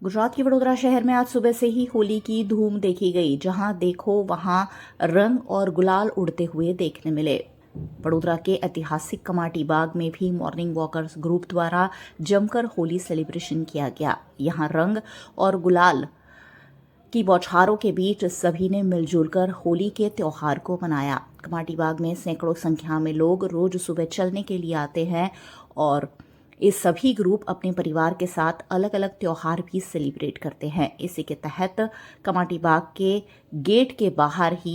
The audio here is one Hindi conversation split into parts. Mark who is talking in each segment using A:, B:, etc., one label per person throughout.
A: गुजरात के वडोदरा शहर में आज सुबह से ही होली की धूम देखी गई। जहां देखो वहां रंग और गुलाल उड़ते हुए देखने मिले। वडोदरा के ऐतिहासिक कमाटी बाग में भी मॉर्निंग वॉकर्स ग्रुप द्वारा जमकर होली सेलिब्रेशन किया गया। यहां रंग और गुलाल की बौछारों के बीच सभी ने मिलजुल कर होली के त्योहार को मनाया। कमाटी बाग में सैकड़ों संख्या में लोग रोज सुबह चलने के लिए आते हैं और ये सभी ग्रुप अपने परिवार के साथ अलग अलग त्योहार भी सेलिब्रेट करते हैं। इसी के तहत कमाटी बाग के गेट के बाहर ही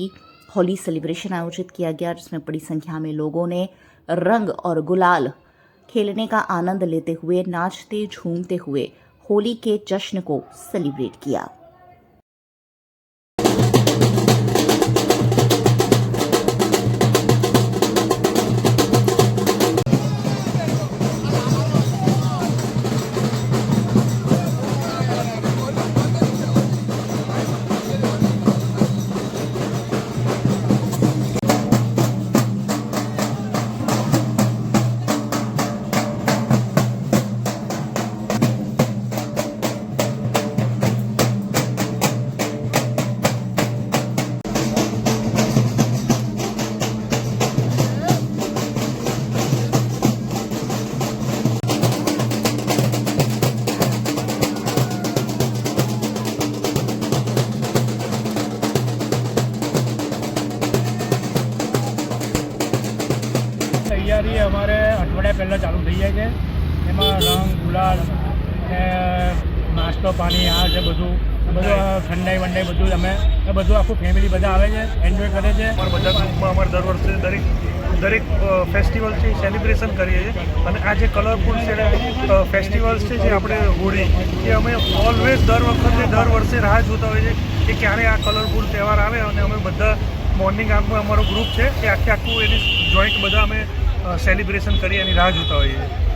A: होली सेलिब्रेशन आयोजित किया गया, जिसमें बड़ी संख्या में लोगों ने रंग और गुलाल खेलने का आनंद लेते हुए नाचते झूमते हुए होली के जश्न को सेलिब्रेट किया।
B: तैयारी અમારે અઠવાડિયા પહેલાં ચાલુ થઈ જાય છે। એમાં રંગ ગુલાલ ને નાસ્તો પાણી આ છે બધું ઠંડાઈ વંડાઈ બધું અમે બધું આખું ફેમિલી બધા આવે છે, એન્જોય કરે છે।
C: અમારા બધા ગ્રુપમાં અમારે દર વર્ષે દરેક ફેસ્ટિવલ છે સેલિબ્રેશન કરીએ છીએ। અને આ જે કલરફુલ છે ફેસ્ટિવલ્સ છે જે આપણે હોળી એ અમે ઓલવેઝ દર વર્ષે રાહ જોતા હોઈએ છીએ કે ક્યારે આ કલરફુલ તહેવાર આવે। અને અમે બધા મોર્નિંગ આર્મમાં અમારો ગ્રુપ છે એ આખું એની જોઈન્ટ બધા અમે સેલિબ્રેશન કરી એની રાહ જોતા હોઈએ છીએ।